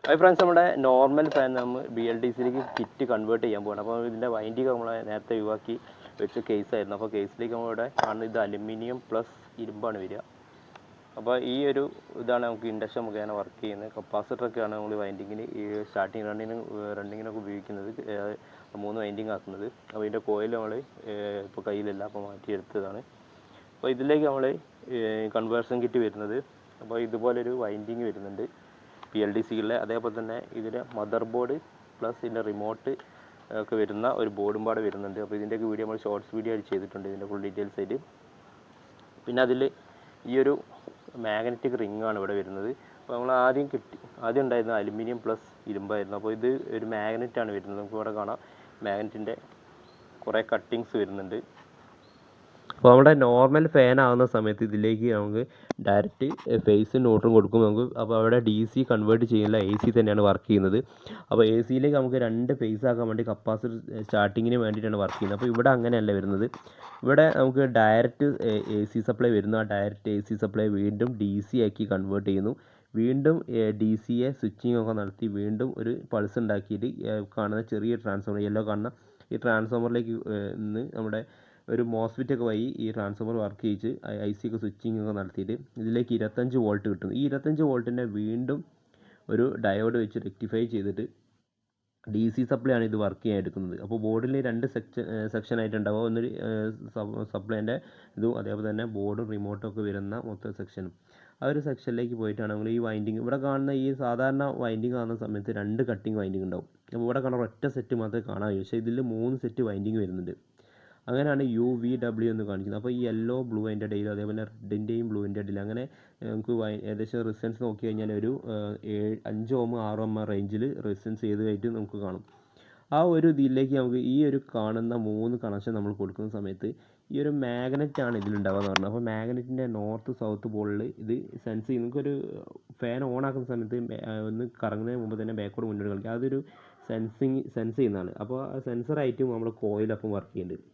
Hi friends, നമ്മുടെ normal fan നമ്മൾ BLDCയിലേക്ക് kit convert ചെയ്യാൻ പോകണം. അപ്പോൾ ഇതിൻ്റെ വൈൻഡിങ് നമ്മൾ നേരത്തെ ഒഴിവാക്കി വെച്ച കേസായിരുന്നു. അപ്പോൾ കേസിലേക്ക് നമ്മളിവിടെ കാണുന്നത് ഇത് അലുമിനിയം പ്ലസ് ഇരുമ്പാണ് വരിക. അപ്പോൾ ഈ ഒരു ഇതാണ് നമുക്ക് ഇൻഡക്ഷൻ മുഖേന വർക്ക് ചെയ്യുന്നത്. കപ്പാസിറ്ററൊക്കെയാണ് നമ്മൾ വൈൻഡിങ്ങിന് ഈ സ്റ്റാർട്ടിങ് റണ്ണിങ്ങിനൊക്കെ ഉപയോഗിക്കുന്നത്. 3 വൈൻഡിങ് ആക്കുന്നത്. അപ്പോൾ ഇതിൻ്റെ കോയിൽ നമ്മൾ ഇപ്പോൾ കയ്യിലില്ല, അപ്പോൾ മാറ്റിയെടുത്തതാണ്. അപ്പോൾ ഇതിലേക്ക് നമ്മൾ കൺവേർഷൻ കിറ്റ് വരുന്നത്. അപ്പോൾ ഇതുപോലൊരു വൈൻഡിങ് വരുന്നുണ്ട് BLDCകളിലെ. അതേപോലെ തന്നെ ഇതിൻ്റെ മദർ ബോർഡ് പ്ലസ് ഇതിൻ്റെ റിമോട്ട് ഒക്കെ വരുന്ന ഒരു ബോർഡും പാടെ വരുന്നുണ്ട്. അപ്പോൾ ഇതിൻ്റെയൊക്കെ വീഡിയോ നമ്മൾ ഷോർട്സ് വീഡിയോ ആയിട്ട് ചെയ്തിട്ടുണ്ട്, ഇതിൻ്റെ ഫുൾ ഡീറ്റെയിൽസ് ആയിട്ട്. പിന്നെ അതിൽ ഈ ഒരു മാഗ്നറ്റിക് റിംഗ് ആണ് ഇവിടെ വരുന്നത്. അപ്പോൾ നമ്മൾ ആദ്യം ഉണ്ടായിരുന്ന അലുമിനിയം പ്ലസ് ഇരുമ്പായിരുന്നു. അപ്പോൾ ഇത് ഒരു മാഗ്നറ്റാണ് വരുന്നത്. നമുക്ക് ഇവിടെ കാണാം മാഗ്നറ്റിൻ്റെ കുറേ കട്ടിങ്സ് വരുന്നുണ്ട്. അപ്പോൾ നമ്മുടെ നോർമൽ ഫാൻ ആകുന്ന സമയത്ത് ഇതിലേക്ക് നമുക്ക് ഡയറക്റ്റ് ഫേസും ന്യൂട്രലും കൊടുക്കും നമുക്ക്. അപ്പോൾ അവിടെ DC കൺവേർട്ട് ചെയ്യുന്നില്ല, AC തന്നെയാണ് വർക്ക് ചെയ്യുന്നത്. അപ്പോൾ ACയിലേക്ക് നമുക്ക് 2 ഫേസ് ആക്കാൻ വേണ്ടി കപ്പാസിറ്റർ സ്റ്റാർട്ടിങ്ങിന് വേണ്ടിയിട്ടാണ് വർക്ക് ചെയ്യുന്നത്. അപ്പോൾ ഇവിടെ അങ്ങനെയല്ല വരുന്നത്. ഇവിടെ നമുക്ക് ഡയറക്റ്റ് AC സപ്ലൈ വരുന്നു. ആ ഡയറക്റ്റ് AC സപ്ലൈ വീണ്ടും DC ആക്കി കൺവേർട്ട് ചെയ്യുന്നു. വീണ്ടും DCയെ സ്വിച്ചിങ് ഒക്കെ നടത്തി വീണ്ടും ഒരു പൾസ് ഉണ്ടാക്കിയിട്ട് കാണുന്ന ചെറിയ ട്രാൻസ്ഫോമർ, യെല്ലോ കാണുന്ന ഈ ട്രാൻസ്ഫോമറിലേക്ക് നിന്ന് നമ്മുടെ ഒരു മോസ്ഫെറ്റ് ഒക്കെ വഴി ഈ ട്രാൻസ്ഫോമർ വർക്ക് ചെയ്യിച്ച് IC ഒക്കെ സ്വിച്ചിങ് ഒക്കെ നടത്തിയിട്ട് ഇതിലേക്ക് 25 വോൾട്ട് കിട്ടും. ഈ 25 വോൾട്ടിനെ വീണ്ടും ഒരു ഡയോഡ് വെച്ച് റെക്ടിഫൈ ചെയ്തിട്ട് DC സപ്ലൈ ആണ് ഇത് വർക്ക് ചെയ്യാൻ എടുക്കുന്നത്. അപ്പോൾ ബോർഡിൽ 2 സെക്ഷൻ ആയിട്ടുണ്ടാവും. ഒന്നൊരു സപ്ലൈൻ്റെ ഇതും അതേപോലെ തന്നെ ബോർഡും റിമോട്ടും ഒക്കെ വരുന്ന മൊത്തം സെക്ഷനും. ആ ഒരു സെക്ഷനിലേക്ക് പോയിട്ടാണ് നമ്മൾ ഈ വൈൻഡിങ് ഇവിടെ കാണുന്ന ഈ സാധാരണ വൈൻഡിങ് കാണുന്ന സമയത്ത് 2 കട്ടിങ് വൈൻഡിങ് ഉണ്ടാവും. അപ്പോൾ ഇവിടെ കാണുന്ന ഒറ്റ സെറ്റ് മാത്രമേ കാണാൻ കഴിയൂ. പക്ഷേ ഇതിൽ 3 സെറ്റ് വൈൻഡിങ് വരുന്നുണ്ട്. അങ്ങനെയാണ് UVW എന്ന് കാണിക്കുന്നത്. അപ്പോൾ ഈ യെല്ലോ ബ്ലൂ അതിൻ്റെ ഇടയിൽ, അതേപോലെ റെഡിൻ്റെയും ബ്ലൂവിൻ്റെ ഇടയിൽ, അങ്ങനെ നമുക്ക് ഏകദേശം റെസിസ്റ്റൻസ് നോക്കി കഴിഞ്ഞാൽ ഒരു 5 ഓം 6 ഓം റേഞ്ചിൽ റെസിസ്റ്റൻസ് ചെയ്തതായിട്ട് നമുക്ക് കാണും. ആ ഒരു ഇതിലേക്ക് നമുക്ക് ഈ ഒരു കാണുന്ന 3 കണക്ഷൻ നമ്മൾ കൊടുക്കുന്ന സമയത്ത് ഈ ഒരു മാഗ്നറ്റാണ് ഇതിലുണ്ടാവുക എന്ന് പറഞ്ഞത്. അപ്പോൾ മാഗ്നറ്റിൻ്റെ നോർത്ത് സൗത്ത് പോളിൽ ഇത് സെൻസ് ചെയ്യും. നമുക്കൊരു ഫാൻ ഓൺ ആക്കുന്ന സമയത്ത് ഒന്ന് കറങ്ങുന്നതിന് മുമ്പ് തന്നെ ബാക്കോട് മുന്നോട്ട് കളിക്കുക. അതൊരു സെൻസ് ചെയ്യുന്നതാണ്. അപ്പോൾ ആ സെൻസറായിട്ടും നമ്മൾ കോയിലപ്പം വർക്ക് ചെയ്യുന്നുണ്ട്.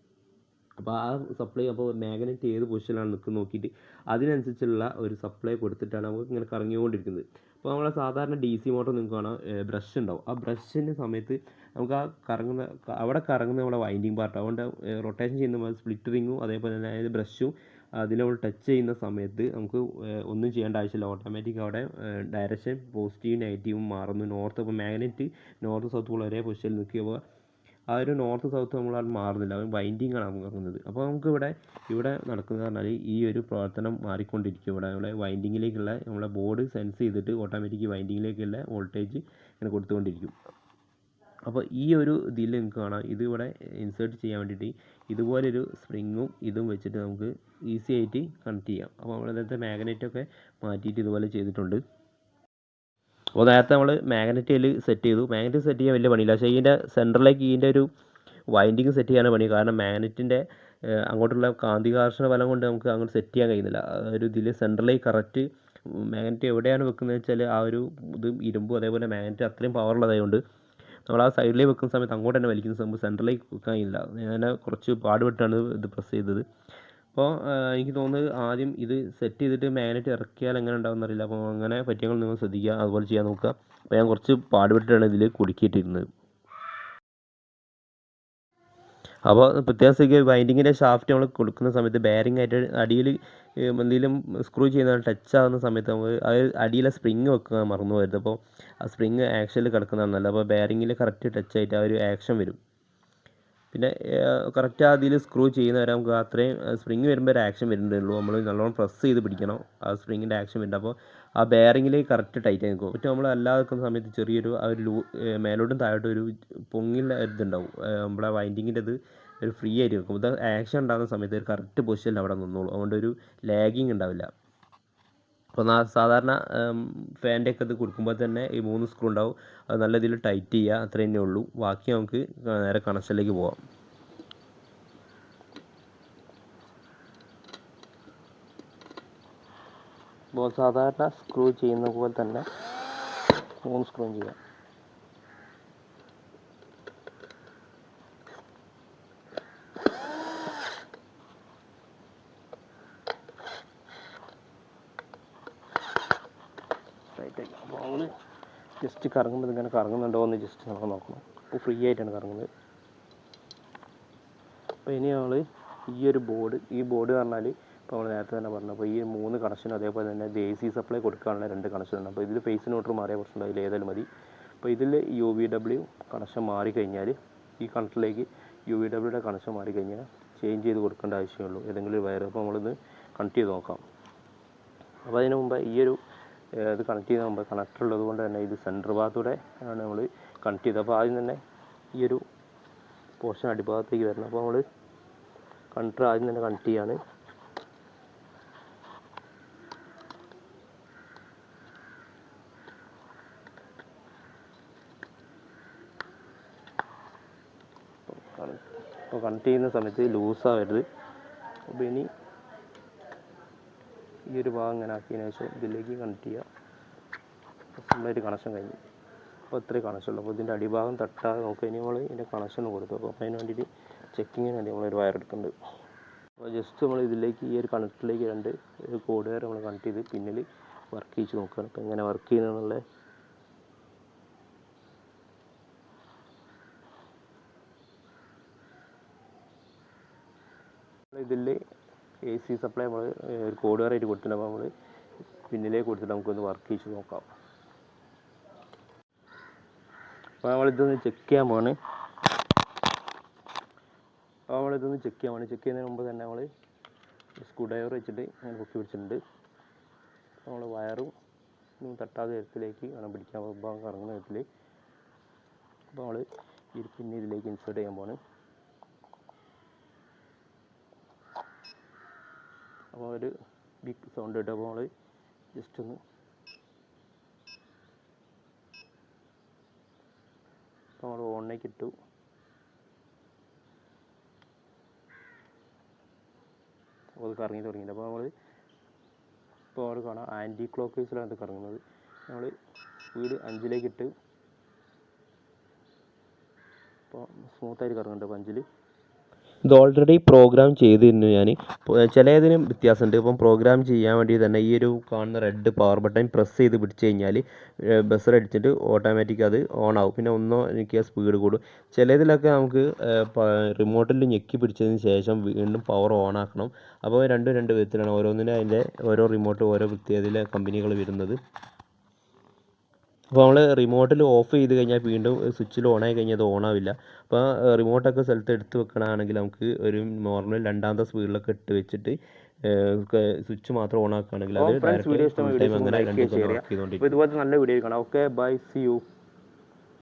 അപ്പോൾ ആ സപ്ലൈ, അപ്പോൾ മാഗ്നറ്റ് ഏത് പൊസിഷനിലാണ് നിൽക്കുന്നത് നോക്കിയിട്ട് അതിനനുസരിച്ചുള്ള ഒരു സപ്ലൈ കൊടുത്തിട്ടാണ് നമുക്ക് ഇങ്ങനെ കറങ്ങിക്കൊണ്ടിരിക്കുന്നത്. അപ്പോൾ നമ്മളെ സാധാരണ DC മോട്ടർ നിങ്ങൾക്ക് കാണാം ബ്രഷ് ഉണ്ടാവും. ആ ബ്രഷിൻ്റെ സമയത്ത് നമുക്ക് ആ അവിടെ കറങ്ങുന്ന നമ്മുടെ വൈൻഡിങ് പാർട്ട്, അതുകൊണ്ട് റൊട്ടേഷൻ ചെയ്യുന്ന സ്പ്ലിറ്റ് റിങ്ങും അതേപോലെ തന്നെ അതായത് ബ്രഷും അതിനോട് ടച്ച് ചെയ്യുന്ന സമയത്ത് നമുക്ക് ഒന്നും ചെയ്യേണ്ട ആവശ്യമില്ല. ഓട്ടോമാറ്റിക് അവിടെ ഡയറക്ഷൻ പോസിറ്റീവും നെഗറ്റീവും മാറുന്നു. നോർത്ത്, അപ്പോൾ മാഗ്നറ്റ് നോർത്ത് സൗത്ത് പോൾ ഒരേ പൊസിഷനിൽ നിൽക്കുമ്പോൾ ആ ഒരു നോർത്ത് സൗത്ത് നമ്മളത് മാറുന്നില്ല, അത് വൈൻഡിങ് ആണ് നടക്കുന്നത്. അപ്പോൾ നമുക്ക് ഇവിടെ നടക്കുന്നത് പറഞ്ഞാൽ ഈ ഒരു പ്രവർത്തനം മാറിക്കൊണ്ടിരിക്കും. ഇവിടെ വൈൻഡിങ്ങിലേക്കുള്ള നമ്മളെ ബോർഡ് സെൻസ് ചെയ്തിട്ട് ഓട്ടോമാറ്റിക് വൈൻഡിങ്ങിലേക്കുള്ള വോൾട്ടേജ് ഇങ്ങനെ കൊടുത്തുകൊണ്ടിരിക്കും. അപ്പോൾ ഈ ഒരു ഇതിൽ നിങ്ങൾക്ക് കാണാം, ഇത് ഇവിടെ ഇൻസേർട്ട് ചെയ്യാൻ വേണ്ടിയിട്ട് ഇതുപോലൊരു സ്പ്രിങ്ങും ഇതും വെച്ചിട്ട് നമുക്ക് ഈസി ആയിട്ട് കണക്ട് ചെയ്യാം. അപ്പോൾ നമ്മൾ നേരത്തെ മാഗ്നറ്റൊക്കെ മാറ്റിയിട്ട് ഇതുപോലെ ചെയ്തിട്ടുണ്ട്. അപ്പോൾ നേരത്തെ നമ്മൾ മാഗ്നറ്റ് അതിൽ സെറ്റ് ചെയ്തു. മാഗ്നറ്റ് സെറ്റ് ചെയ്യാൻ വലിയ പണിയില്ല. പക്ഷേ ഇതിൻ്റെ സെൻറ്ററിലേക്ക് ഇതിൻ്റെ ഒരു വൈൻഡിങ് സെറ്റ് ചെയ്യാനാണ് പണി. കാരണം മാഗ്നറ്റിൻ്റെ അങ്ങോട്ടുള്ള കാന്തികാകർഷണ ബലം കൊണ്ട് നമുക്ക് അങ്ങോട്ട് സെറ്റ് ചെയ്യാൻ കഴിയുന്നില്ല. ഒരു ഇതിൽ സെൻറ്ററിലേക്ക് കറക്റ്റ് മാഗ്നറ്റ് എവിടെയാണ് വെക്കുന്നത് വെച്ചാൽ ആ ഒരു ഇത് ഇരുമ്പും അതേപോലെ മാഗ്നറ്റ് അത്രയും പവറുള്ളതായതുകൊണ്ട് നമ്മൾ ആ സൈഡിലേക്ക് വെക്കുന്ന സമയത്ത് അങ്ങോട്ട് തന്നെ വലിക്കുന്ന സമയത്ത് സെൻറ്ററിലേക്ക് വെക്കാൻ കഴിയില്ല. ഞാൻ കുറച്ച് പാടുപെട്ടാണ് ഇത് പ്രസ് ചെയ്തത്. അപ്പോൾ എനിക്ക് തോന്നുന്നത് ആദ്യം ഇത് സെറ്റ് ചെയ്തിട്ട് മാഗ്നറ്റ് ഇറക്കിയാൽ എങ്ങനെ ഉണ്ടാവുമെന്ന് അറിയില്ല. അപ്പോൾ അങ്ങനെ പറ്റിയെങ്കിൽ നിങ്ങൾ ശ്രദ്ധിക്കുക, അതുപോലെ ചെയ്യാൻ നോക്കുക. അപ്പോൾ ഞാൻ കുറച്ച് പാടുപെട്ടിട്ടാണ് ഇതിൽ കുടുക്കിയിട്ടിരുന്നത്. അപ്പോൾ പ്രത്യേകം ശ്രദ്ധിക്കുക, വൈൻഡിങ്ങിൻ്റെ ഷാഫ്റ്റ് നമ്മൾ കൊടുക്കുന്ന സമയത്ത് ബെയറിംഗ് ആയിട്ട് അടിയിൽ എന്തെങ്കിലും സ്ക്രൂ ചെയ്യുന്ന ടച്ച് ആകുന്ന സമയത്ത് നമുക്ക് അത് അടിയിലെ സ്പ്രിങ് വെക്കാൻ മറന്നു പോകരുത്. അപ്പോൾ ആ സ്പ്രിങ് ആക്ഷനിൽ കിടക്കുന്നതാണ് നല്ലത്. അപ്പോൾ ബെയറിങ്ങിൽ കറക്റ്റ് ടച്ച് ആയിട്ട് ആ ഒരു ആക്ഷൻ വരും. പിന്നെ കറക്റ്റ് അതിൽ സ്ക്രൂ ചെയ്യുന്നവരെ നമുക്ക് അത്രയും സ്പ്രിങ് വരുമ്പോൾ ഒരു ആക്ഷൻ വരുന്നുള്ളൂ. നമ്മൾ നല്ലോണം പ്രസ് ചെയ്ത് പിടിക്കണം, ആ സ്പ്രിങ്ങിൻ്റെ ആക്ഷൻ വരുന്നുണ്ട്. അപ്പോൾ ആ ബെയറിങ്ങിൽ കറക്റ്റ് ടൈറ്റ് ആയി നിൽക്കും. മറ്റേ നമ്മൾ അല്ലാതെ നിൽക്കുന്ന സമയത്ത് ചെറിയൊരു ആ ഒരു മേലോട്ടും താഴോട്ടും ഒരു പൊങ്ങിയുള്ള ഇതുണ്ടാവും. നമ്മളെ വൈൻഡിങ്ങിൻ്റെ ഇത് ഒരു ഫ്രീ ആയിട്ട് നിൽക്കും. ഇത് ആക്ഷൻ ഉണ്ടാകുന്ന സമയത്ത് ഒരു കറക്റ്റ് പൊസിഷനിൽ അവിടെ നിന്നോളൂ. അതുകൊണ്ട് ഒരു ലാഗിങ് ഉണ്ടാവില്ല. അപ്പോൾ സാധാരണ ഫാൻ്റെ ഒക്കെ ഇത് കൊടുക്കുമ്പോൾ തന്നെ ഈ 3 സ്ക്രൂ ഉണ്ടാവും. അത് നല്ല രീതിയിൽ ടൈറ്റ് ചെയ്യുക, അത്ര തന്നെ ഉള്ളൂ. ബാക്കി നമുക്ക് നേരെ കണക്ഷനിലേക്ക് പോവാം. അപ്പോൾ സാധാരണ സ്ക്രൂ ചെയ്യുന്ന പോലെ തന്നെ 3 സ്ക്രൂ ചെയ്യാം. അപ്പോൾ നമ്മൾ ജസ്റ്റ് കറങ്ങുമ്പോൾ ഇതിങ്ങനെ കറങ്ങുന്നുണ്ടോ എന്ന് ജസ്റ്റ് നമുക്ക് നോക്കണം. അപ്പോൾ ഫ്രീ ആയിട്ടാണ് കറങ്ങുന്നത്. അപ്പോൾ ഇനി നമ്മൾ ഈ ബോർഡ് പറഞ്ഞാൽ ഇപ്പോൾ നമ്മൾ നേരത്തെ തന്നെ പറഞ്ഞു, അപ്പോൾ ഈ 3 കണക്ഷനും അതേപോലെ തന്നെ ഇത് AC സപ്ലൈ കൊടുക്കാനുള്ള 2 കണക്ഷനുണ്ട്. അപ്പോൾ ഇതിൽ ഫേസ് ന്യൂട്രൽ മാറിയ പ്രശ്നം അതിൽ ഏതായാലും മതി. അപ്പോൾ ഇതിൽ UVW കണക്ഷൻ മാറിക്കഴിഞ്ഞാൽ ഈ കണക്ടറിലേക്ക് UVWയുടെ കണക്ഷൻ മാറിക്കഴിഞ്ഞാൽ ചേഞ്ച് ചെയ്ത് കൊടുക്കേണ്ട ആവശ്യമുള്ളൂ ഏതെങ്കിലും ഒരു വയർ. അപ്പോൾ നമ്മളിത് കണക്ട് ചെയ്ത് നോക്കാം. അപ്പോൾ അതിന് മുമ്പ് ഇത് കണക്ട് ചെയ്യുന്ന മുമ്പ് കണക്ടർ ഉള്ളത് കൊണ്ട് തന്നെ ഇത് സെൻറ്റർ ഭാഗത്തൂടെ ആണ് നമ്മൾ കണക്ട് ചെയ്തത്. അപ്പോൾ ആദ്യം തന്നെ ഈ ഒരു പോർഷൻ അടിഭാഗത്തേക്ക് വരണം. അപ്പോൾ നമ്മൾ കണക്ടർ ആദ്യം തന്നെ കണക്ട് ചെയ്യാണ്. അപ്പോൾ കണക്ട് ചെയ്യുന്ന സമയത്ത് ലൂസാവരുത്. അപ്പോൾ ഇനി ഈ ഒരു ഭാഗം ഇങ്ങനെ ആക്കിയതിന് ശേഷം ഇതിലേക്ക് കണക്ട് ചെയ്യുക. സിമ്പിളായിട്ട് കണക്ഷൻ കഴിഞ്ഞു. അപ്പോൾ ഇത്രയും കണക്ഷൻ ഉള്ളൂ. അപ്പോൾ ഇതിൻ്റെ അടിഭാഗം തട്ടാതെ നോക്കുക. ഇനി നമ്മൾ ഇതിൻ്റെ കണക്ഷൻ കൊടുത്തു. അപ്പോൾ അതിന് വേണ്ടിയിട്ട് ചെക്കിങ്ങിന് വേണ്ടി നമ്മളൊരു വയർ എടുക്കുന്നുണ്ട്. അപ്പോൾ ജസ്റ്റ് നമ്മൾ ഇതിലേക്ക് ഈ ഒരു കണക്ടറിലേക്ക് 2 കോഡ് വയർ നമ്മൾ കണക്ട് ചെയ്ത് പിന്നിൽ വർക്ക് ചെയ്ത് നോക്കുകയാണ്. അപ്പോൾ എങ്ങനെ വർക്ക് ചെയ്യുന്നതെന്നുള്ള ഇതിൽ AC സപ്ലൈ നമ്മൾ ഒരു കോഡ് വയറായിട്ട് കൊടുത്തിട്ടുണ്ട്. അപ്പോൾ നമ്മൾ പിന്നിലേക്ക് കൊടുത്തിട്ട് നമുക്കൊന്ന് വർക്ക് ചെയ്ത് നോക്കാം. അപ്പോൾ നമ്മളിതൊന്ന് ചെക്ക് ചെയ്യാൻ പോവാണ്. ചെക്ക് ചെയ്യുന്നതിന് മുമ്പ് തന്നെ നമ്മൾ സ്ക്രൂ ഡ്രൈവർ വെച്ചിട്ട് ഞാൻ പൊക്കി പിടിച്ചിട്ടുണ്ട്. നമ്മൾ വയറും തട്ടാതെ തരത്തിലേക്ക് വേണം പിടിക്കാൻ, ഭാഗം കറങ്ങുന്ന തരത്തിൽ. അപ്പോൾ നമ്മൾ ഈ പിന്നെ ഇതിലേക്ക് ഇൻസേർട്ട് ചെയ്യാൻ പോവാണ്. അപ്പോൾ ഒരു ബിഗ് സൗണ്ട് കിട്ടും. അപ്പോൾ നമ്മൾ ജസ്റ്റ് ഒന്ന് നമ്മൾ ഓണിലേക്ക് ഇട്ടു. അപ്പോൾ അത് കറങ്ങി തുടങ്ങിയിട്ട് അപ്പോൾ നമ്മൾ അവിടെ കാണാം ആൻറ്റി ക്ലോക്ക് വൈസിലാണ് ഇത് കറങ്ങുന്നത്. നമ്മൾ സ്പീഡ് 5ലേക്ക് ഇട്ട് അപ്പോൾ സ്മൂത്തായിട്ട് കറങ്ങുന്നുണ്ട്. അപ്പോൾ 5ൽ ഇത് ഓൾറെഡി പ്രോഗ്രാം ചെയ്തിരുന്നു ഞാൻ. ചിലതിനും വ്യത്യാസമുണ്ട്. ഇപ്പം പ്രോഗ്രാം ചെയ്യാൻ വേണ്ടി തന്നെ ഈ ഒരു കാണുന്ന റെഡ് പവർ ബട്ടൺ പ്രസ് ചെയ്ത് പിടിച്ച് കഴിഞ്ഞാൽ ബസർ അടിച്ചിട്ട് ഓട്ടോമാറ്റിക് അത് ഓൺ ആവും. പിന്നെ ഒന്നോ ഞെക്കിയാൽ സ്പീഡ് കൂടും. ചിലതിലൊക്കെ നമുക്ക് റിമോട്ടിൽ ഞെക്കി പിടിച്ചതിന് ശേഷം വീണ്ടും പവർ ഓൺ ആക്കണം. അപ്പോൾ രണ്ട് വിധത്തിലാണ് ഓരോന്നിനും അതിൻ്റെ ഓരോ റിമോട്ട് ഓരോ പ്രത്യേകതയിലെ കമ്പനികൾ വരുന്നത്. അപ്പോൾ നമ്മൾ റിമോട്ടിൽ ഓഫ് ചെയ്ത് കഴിഞ്ഞാൽ വീണ്ടും സ്വിച്ചിൽ ഓണായി കഴിഞ്ഞാൽ അത് ഓണാവില്ല. അപ്പോൾ റിമോട്ടൊക്കെ സ്ഥലത്ത് എടുത്ത് വെക്കണമെങ്കിൽ നമുക്ക് ഒരു നോർമൽ 2ാമത്തെ സ്പീഡിലൊക്കെ ഇട്ട് വെച്ചിട്ട് സ്വിച്ച് മാത്രം ഓൺ ആക്കുകയാണെങ്കിൽ അത് ഡയറക്റ്റ് ഫുൾ ടൈം അങ്ങനെ 2 ചെയ്തുകൊണ്ടിരിക്കും. ഇതുപോലത്തെ നല്ല വീഡിയോ കാണാം. Okay bye, see U.